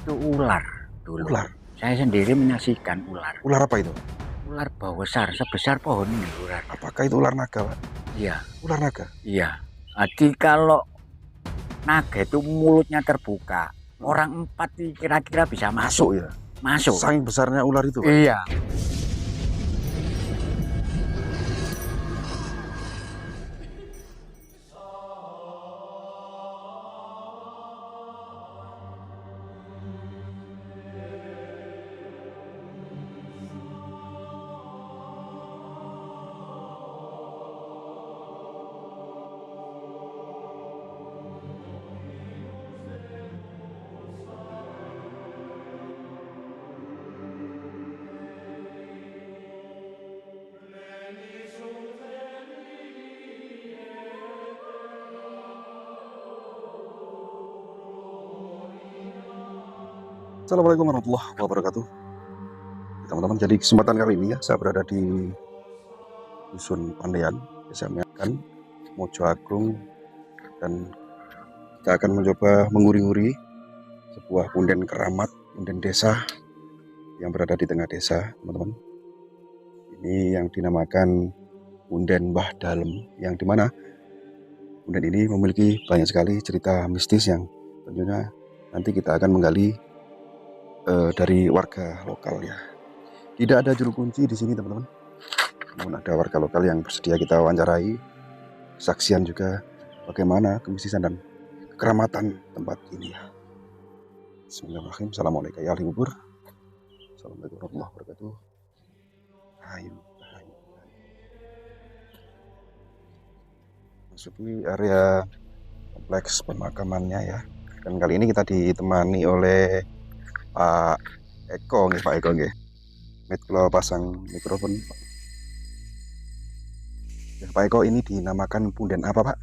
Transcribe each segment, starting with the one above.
itu ular dulu. Ular? Saya sendiri menyaksikan ular. Ular apa itu? Ular besar, sebesar pohon ini ular. Apakah itu ular naga, Pak? Iya. Ular naga? Iya. Jadi kalau naga itu mulutnya terbuka, orang 4 kira-kira bisa masuk. Ya? Masuk. Saking besarnya ular itu, Pak? Iya. Assalamualaikum warahmatullahi wabarakatuh. Teman-teman, jadi kesempatan kali ini ya, saya berada di Dusun Pandean, Desa Miakan, Mojo Agung, dan kita akan mencoba menguri-uri sebuah punden keramat, punden desa yang berada di tengah desa, teman-teman. Ini yang dinamakan Punden Mbah Dalem, yang dimana punden ini memiliki banyak sekali cerita mistis yang tentunya nanti kita akan menggali dari warga lokal ya. Tidak ada juru kunci di sini, teman-teman. Namun ada warga lokal yang bersedia kita wawancarai. Saksian juga bagaimana kemistisan dan kekeramatan tempat ini ya. Bismillahirrahmanirrahim. Assalamualaikum ya ahli kubur. Assalamualaikum warahmatullahi wabarakatuh. Ayo. Masuki area kompleks pemakamannya ya. Dan kali ini kita ditemani oleh Pak Eko nih, Pak Eko nih. Kalau pasang mikrofon. Ya, Pak Eko, ini dinamakan punden apa, Pak?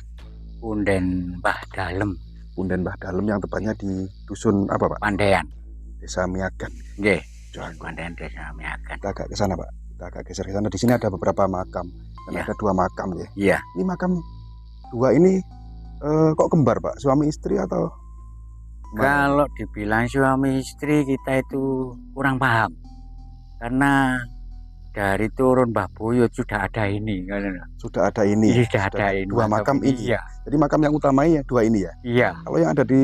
Punden Mbah Dalem. Punden Mbah Dalem yang tepatnya di dusun apa, Pak? Pandean. Desa Miagan. Nggih. Pandean Desa Miagan. Kita agak ke sana, Pak. Kita agak geser ke sana. Di sini ada beberapa makam. Dan ada 2 makam ya. Iya. Ini makam 2 ini kok kembar, Pak? Suami istri atau? Kalau dibilang suami istri kita itu kurang paham, karena dari turun Mbah Buyut sudah ada ini. Sudah ada ini. Sudah ada ini. 2 makam ini. Iya. Jadi makam yang utamanya 2 ini ya. Iya. Kalau yang ada di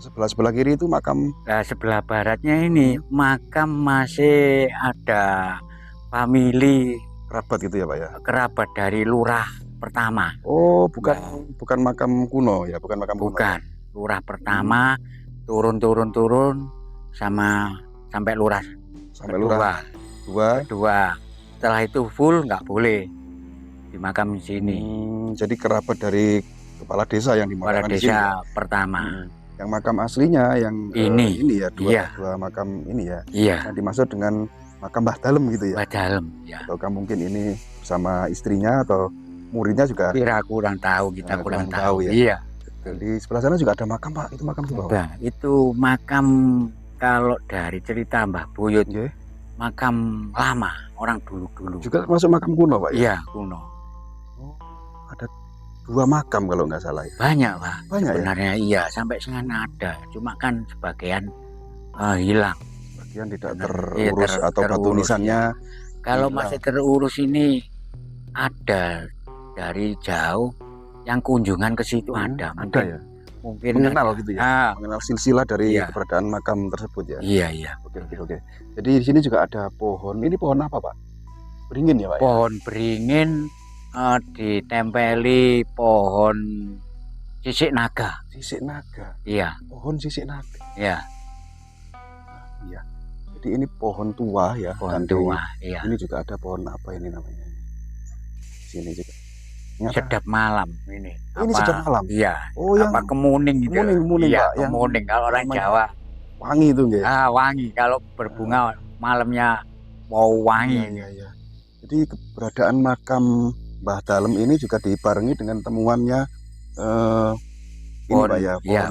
sebelah kiri itu makam. Nah, sebelah baratnya ini makam masih ada famili Kerabat gitu ya, Pak ya. Kerabat dari lurah pertama. Oh, bukan makam kuno ya, bukan makam kuno. Bukan. Lurah pertama. Turun sampai lurah kedua. Setelah itu full nggak boleh di makam di sini. Jadi kerabat dari kepala desa yang dimakamkan di sini. Desa pertama. Yang makam aslinya yang ini ya, dua makam ini ya. Iya. Yang dimaksud dengan makam Mbah Dalem gitu ya. Mbah Dalem ya. Ataukah mungkin ini bersama istrinya atau muridnya juga? Kira kurang tahu, kita kurang tahu ya. Iya. Di sebelah sana juga ada makam, Pak. Itu makam sebelah. Nah, itu makam kalau dari cerita Mbah Buyut. Yeah. Makam lama, orang dulu-dulu. Juga masuk makam kuno, Pak ya? Iya, kuno. Oh, ada 2 makam kalau nggak salah ya. Banyak, Pak. Banyak sebenarnya ya? Iya, sampai sekarang ada. Cuma kan sebagian hilang. Sebagian tidak terurus atau batu nisannya. Ya. Kalau masih terurus ini ada dari jauh yang kunjungan ke situ ada. Ada ya. Mungkin mengenal ada. Gitu ya. Mengenal silsilah dari keberadaan makam tersebut ya. Iya. Oke. Jadi di sini juga ada pohon. Ini pohon apa, Pak? Beringin ya, Pak? Pohon beringin ditempeli pohon sisik naga. Sisik naga. Iya. Pohon sisik naga. Iya. Iya. Jadi ini pohon tua ya. Pohon tua. Iya. Ini juga ada pohon apa ini namanya? Sini juga. Sedap malam ini. Ini sedap malam. Iya. Oh, yang kemuning gitu. Kemuning, iya, Pak. Kemuning kalau orang Jawa. Wangi itu nggih. Wangi kalau berbunga malamnya mau wangi. Iya. Jadi keberadaan makam Mbah Dalem ini juga dibarengi dengan temuannya pohon, Pak ya.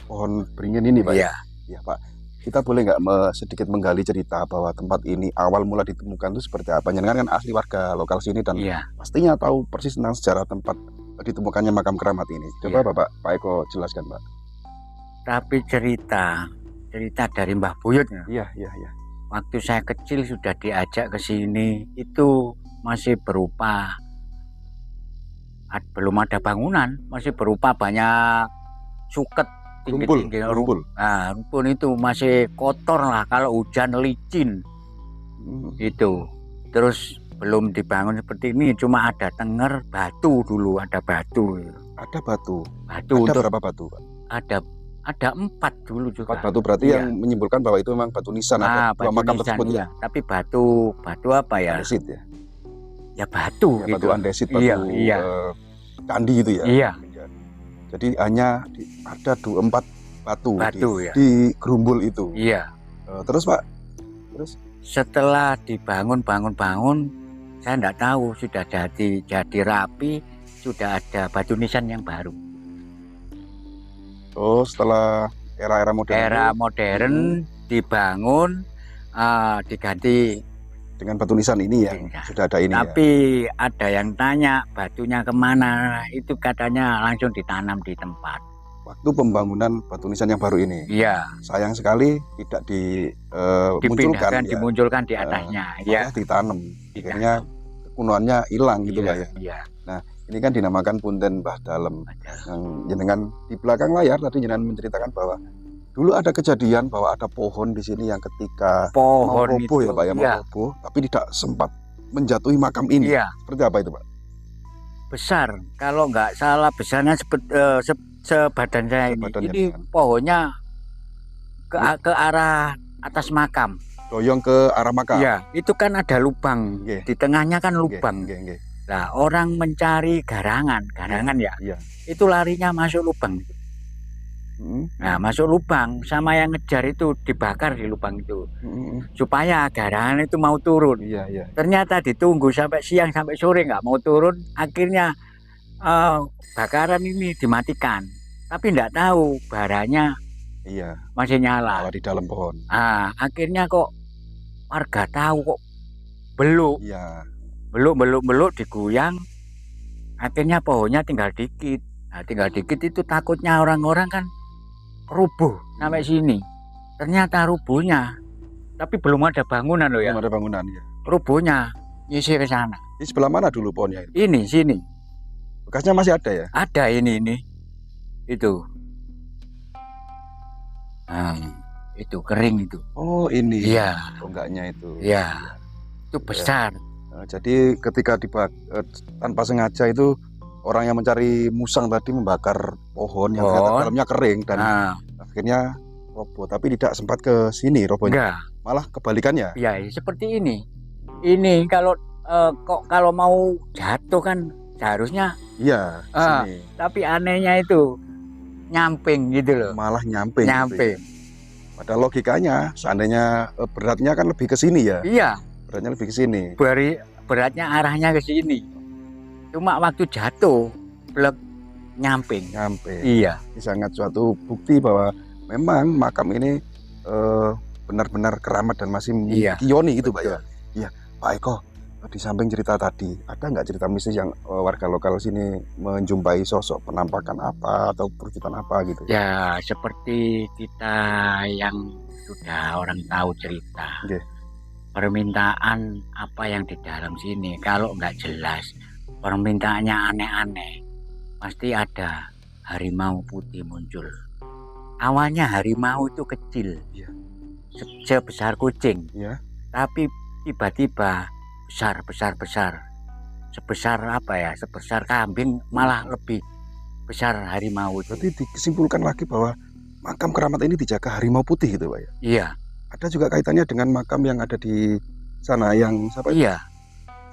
Pohon beringin ini, Pak. Iya. Ya, Pak. Kita boleh nggak sedikit menggali cerita bahwa tempat ini awal mula ditemukan itu seperti apa? Jangan kan asli warga lokal sini dan pastinya tahu persis tentang sejarah tempat ditemukannya makam keramat ini. Coba Pak Eko jelaskan, Pak. Tapi cerita dari Mbah Buyut. Iya, iya, iya. Waktu saya kecil sudah diajak ke sini, itu masih berupa belum ada bangunan, masih berupa banyak suket Rumpul, tinggi-tinggi. rumpul. Nah, rumpun itu masih kotor lah, kalau hujan licin itu. Terus belum dibangun seperti ini, cuma ada tenger batu dulu, ada batu. Ada batu. Batu Ada untuk berapa batu, Pak? ada 4 dulu juga. 4 batu berarti Iya. yang menyimpulkan bahwa itu memang batu nisan, ada 2 batu makam nisan, tersebut iya. ya. Tapi batu apa ya? Andesit ya. Ya batu Ya, gitu. batu andesit, batu Iya. candi itu ya. Iya. Jadi hanya ada 4 batu Ya. di gerumbul itu. Iya. Terus Pak, terus Setelah dibangun, saya enggak tahu sudah jadi rapi, sudah ada batu nisan yang baru. Oh, setelah era modern dibangun, diganti dengan batu nisan ini yang sudah ada ini. Tapi ya, ada yang tanya batunya kemana, itu katanya langsung ditanam di tempat. Waktu pembangunan batu nisan yang baru ini. Iya. Sayang sekali tidak dimunculkan di atasnya. Ya. Ditanam. Akhirnya kekunoannya hilang gitu Pak ya. Iya. Nah, ini kan dinamakan Punten Mbah Dalem. Yang jenengan di belakang layar tadi jenengan menceritakan bahwa dulu ada kejadian bahwa ada pohon di sini yang ketika mau roboh ya Pak ya, mau roboh, tapi tidak sempat menjatuhi makam ini. Iya. Seperti apa itu Pak? Besar, kalau nggak salah besarnya sebadan saya ini pohonnya ke arah atas makam. Doyong ke arah makam. Iya, itu kan ada lubang. Di tengahnya kan lubang. Nah, orang mencari garangan ya. Itu larinya masuk lubang. Nah, masuk lubang, sama yang ngejar itu dibakar di lubang itu. Supaya garangan itu mau turun. Ternyata ditunggu sampai siang sampai sore nggak mau turun. Akhirnya bakaran ini dimatikan. Tapi nggak tahu baranya masih nyala di dalam pohon. Akhirnya kok warga tahu kok beluk. Beluk digoyang. Akhirnya pohonnya tinggal dikit. Nah, tinggal dikit itu takutnya orang-orang kan rubuh sampai sini. Ternyata rubuhnya, tapi belum ada bangunan loh ya. Belum ada bangunan ya. Rubuhnya nyisir ke sana. Di sebelah mana dulu pohonnya itu? Ini sini. Bekasnya masih ada ya? Ada ini. Itu. Nah, itu kering itu. Oh, ini. Iya. Tonggaknya itu. Iya. Itu besar. Jadi ketika tanpa sengaja itu orang yang mencari musang tadi membakar pohon yang dalamnya kering dan akhirnya roboh, tapi tidak sempat ke sini robohnya. Enggak. Malah kebalikannya. Ya, seperti ini. Ini kalau mau jatuh kan seharusnya sini. Tapi anehnya itu nyamping gitu loh. Malah nyamping. Gitu ya. Pada logikanya seandainya beratnya kan lebih ke sini ya. Iya. Beratnya lebih ke sini. Beratnya arahnya ke sini. Cuma waktu jatuh, blek nyamping. Iya. Ini sangat suatu bukti bahwa memang makam ini benar-benar keramat dan masih memiliki yoni gitu Pak ya. Iya, Pak Eko. Di samping cerita tadi, ada nggak cerita mistis yang warga lokal sini menjumpai sosok penampakan apa atau perwujudan apa gitu? Ya, seperti kita yang sudah orang tahu cerita. Permintaan apa yang di dalam sini, kalau nggak jelas, permintaannya aneh-aneh, pasti ada harimau putih muncul. Awalnya harimau itu kecil, sebesar kucing, tapi tiba-tiba besar, sebesar apa ya? Sebesar kambing, malah lebih besar harimau itu. Berarti disimpulkan lagi bahwa makam keramat ini dijaga harimau putih gitu Pak ya? Iya. Ada juga kaitannya dengan makam yang ada di sana yang siapa? Iya.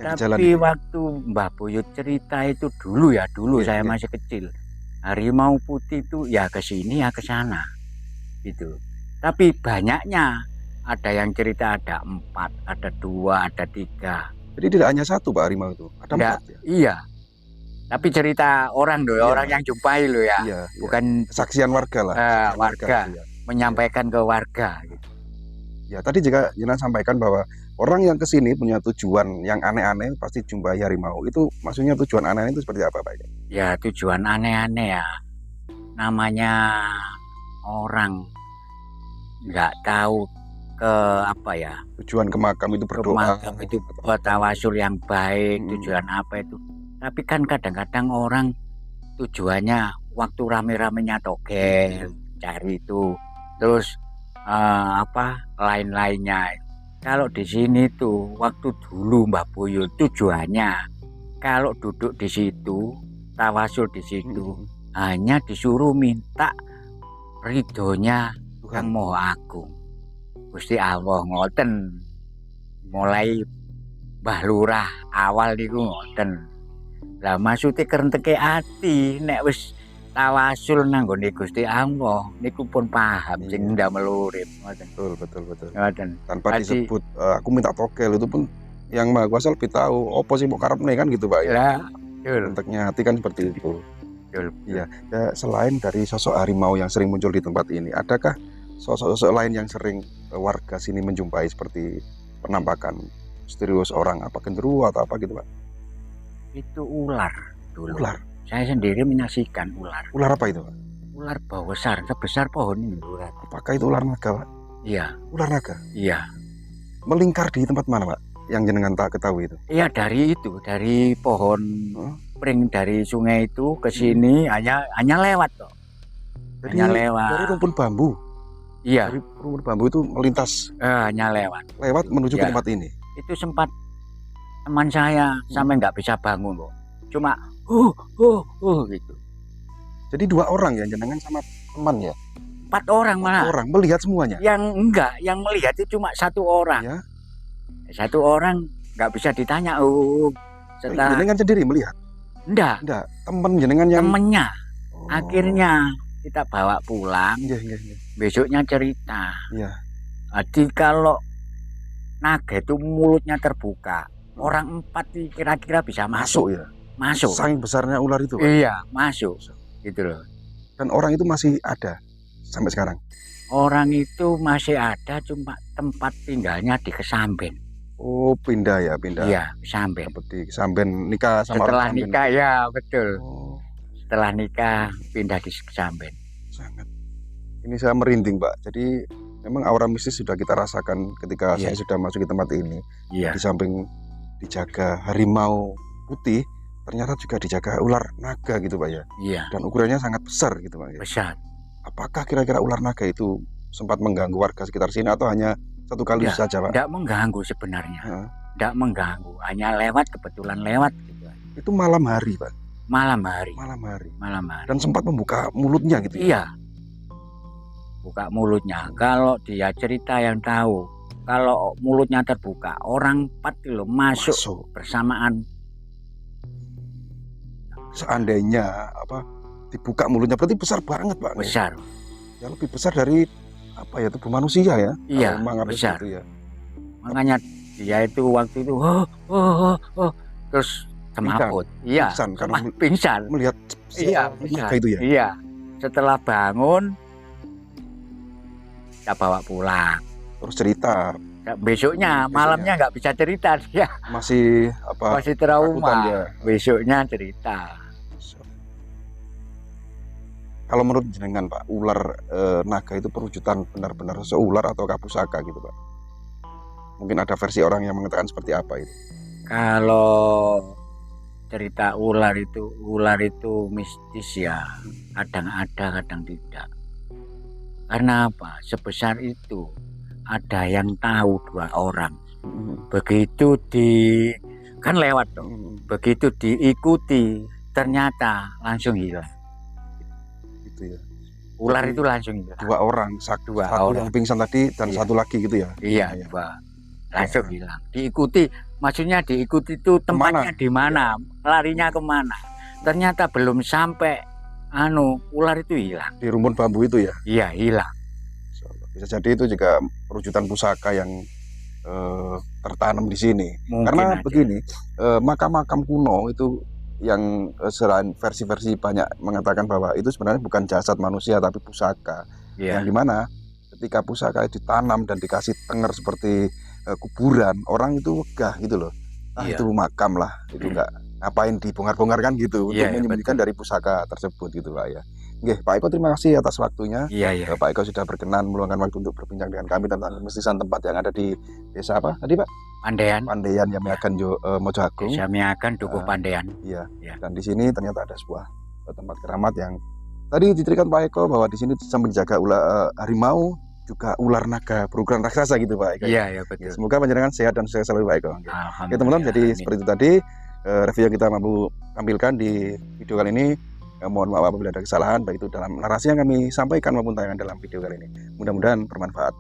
Tapi waktu Mbah Buyut cerita itu dulu saya masih kecil. Harimau putih itu ya ke sini ya ke sana. Gitu. Tapi banyaknya, ada yang cerita ada 4, ada 2, ada 3. Jadi tidak hanya 1 Pak harimau itu, ada 4 ya? Iya. Tapi cerita orang orang yang jumpai loh ya. Bukan saksian warga lah. Warga menyampaikan ke warga gitu. Ya, tadi juga Jinan sampaikan bahwa orang yang kesini punya tujuan yang aneh-aneh pasti jumpai harimau. Itu maksudnya tujuan aneh itu seperti apa Pak? Ya, tujuan aneh-aneh ya. Namanya orang nggak tahu ke apa ya, tujuan ke makam itu ke berdoa makam itu tawasul yang baik, tujuan apa itu. Tapi kan kadang-kadang orang tujuannya waktu rame-ramenya togel, cari itu, terus lain-lainnya. Kalau di sini tuh waktu dulu Mbah Boyo tujuannya kalau duduk di situ, tawasul di situ, hanya disuruh minta ridhonya Tuhan Maha Agung. Gusti Allah ngoten. Mulai Mbah Lurah awal niku ngoten. Lah maksude kerenteke ati nek wis tawasul nang nggone Gusti Allah niku pun paham sing ndamel urip ngoten. Betul. Ngoten. Tanpa disebut aku minta togel itu pun yang Maha Kuasa lebih tahu apa sih mau karepne kan gitu Pak ya. Lah, betul. Bentuknya hati kan seperti itu. Betul. Iya. Ya, selain dari sosok harimau yang sering muncul di tempat ini, adakah sosok-sosok lain yang sering warga sini menjumpai seperti penampakan misterius orang apa genderuwo atau apa gitu Pak? Itu ular dulu. Ular. Saya sendiri menyaksikan ular. Ular apa itu Pak? Ular besar, sebesar pohon ini ular. Apakah itu ular naga Pak? Iya. Ular naga? Iya. Melingkar di tempat mana Pak? Yang jenengan tak ketahui itu? Iya dari pohon pring dari sungai itu ke sini hanya lewat kok. Hanya lewat. Dari rumpun bambu. Iya. Dari rumpun bambu itu melintas. Hanya lewat. Lewat menuju ke tempat ini. Itu sempat teman saya sampai nggak bisa bangun kok. Cuma gitu. Jadi 2 orang ya jenengan sama teman ya? 4 orang malah. 4 orang melihat semuanya? Yang enggak, yang melihat itu cuma 1 orang. Ya. 1 orang nggak bisa ditanya. Setelah jenengan sendiri melihat? Enggak. Temen jenengan yang temennya. Akhirnya kita bawa pulang. Iya. Besoknya cerita. Iya. Jadi kalau naga itu mulutnya terbuka, orang 4 kira-kira bisa masuk ya. Masuk. Saking besarnya ular itu Pak? Iya, masuk. Gitu loh. Dan orang itu masih ada sampai sekarang? Orang itu masih ada, cuma tempat tinggalnya di Kesamben. Oh, pindah. Iya, Kesamben. Seperti Kesamben nikah sama setelah orang nikah ya, betul. Setelah nikah pindah di Kesamben. Sangat. Ini saya merinding, Pak. Jadi memang aura mistis sudah kita rasakan ketika saya sudah masuk ke tempat ini. Iya. Di samping dijaga harimau putih, ternyata juga dijaga ular naga gitu Pak ya. Iya. Dan ukurannya sangat besar gitu Pak ya. Besar. Apakah kira-kira ular naga itu sempat mengganggu warga sekitar sini atau hanya satu kali saja Pak? Tidak mengganggu sebenarnya. Tidak mengganggu, hanya lewat, kebetulan lewat gitu. Itu malam hari Pak? Malam hari. Dan sempat membuka mulutnya gitu ya? Iya. Buka mulutnya. Kalau dia cerita yang tahu, kalau mulutnya terbuka, orang 4 kilo masuk bersamaan. Seandainya dibuka mulutnya berarti besar banget Pak. Besar. Ya lebih besar dari tubuh manusia ya. Iya, besar. Itu ya. Makanya dia itu waktu itu terus semaput. Iya. Pingsan. Melihat pingsan. Itu ya. Iya. Setelah bangun kita bawa pulang. Terus cerita. Besoknya malamnya nggak bisa cerita dia. Masih trauma. Besoknya cerita. Kalau menurut jenengan Pak, ular naga itu perwujudan benar-benar seular atau pusaka gitu Pak? Mungkin ada versi orang yang mengatakan seperti apa itu? Kalau cerita ular itu mistis ya, kadang ada kadang tidak. Karena apa? Sebesar itu ada yang tahu 2 orang. Begitu kan lewat dong. Begitu diikuti ternyata langsung hilang. Gitu ya. Ular itu langsung hilang. 2 orang, satu yang pingsan tadi dan satu lagi gitu ya. Iya, 2. Langsung hilang. Diikuti, maksudnya diikuti itu tempatnya di mana, larinya kemana. Ternyata belum sampai ular itu hilang. Di rumpun bambu itu ya? Iya, hilang. Bisa jadi itu juga perwujudan pusaka yang tertanam di sini. Mungkin karena aja. Begini, makam-makam kuno itu yang selain versi-versi banyak mengatakan bahwa itu sebenarnya bukan jasad manusia tapi pusaka. Yang dimana ketika pusaka ditanam dan dikasih tenger seperti kuburan, orang itu wegah gitu loh. Itu makam lah, itu enggak ngapain dibongkar-bongkar kan gitu untuk menyembunyikan dari pusaka tersebut gitu Pak ya. Nggih, Pak Eko terima kasih atas waktunya. Iya, iya. Pak Eko sudah berkenan meluangkan waktu untuk berbincang dengan kami tentang kemistisan tempat yang ada di desa apa tadi Pak? Pandean. Pandean Yamiagan Mojo Agung. Desa Miagan Dukuh Pandean. Iya. Ya. Dan di sini ternyata ada sebuah tempat keramat yang tadi diceritakan Pak Eko bahwa di sini bisa menjaga harimau, juga ular naga berukuran raksasa gitu Pak Eko. Iya, ya betul. Semoga panjenengan sehat dan sukses selalu Pak Eko. Oke teman-teman, jadi seperti itu tadi review yang kita mampu tampilkan di video kali ini. Mohon maaf apabila ada kesalahan baik itu dalam narasi yang kami sampaikan maupun tayangan dalam video kali ini. Mudah-mudahan bermanfaat.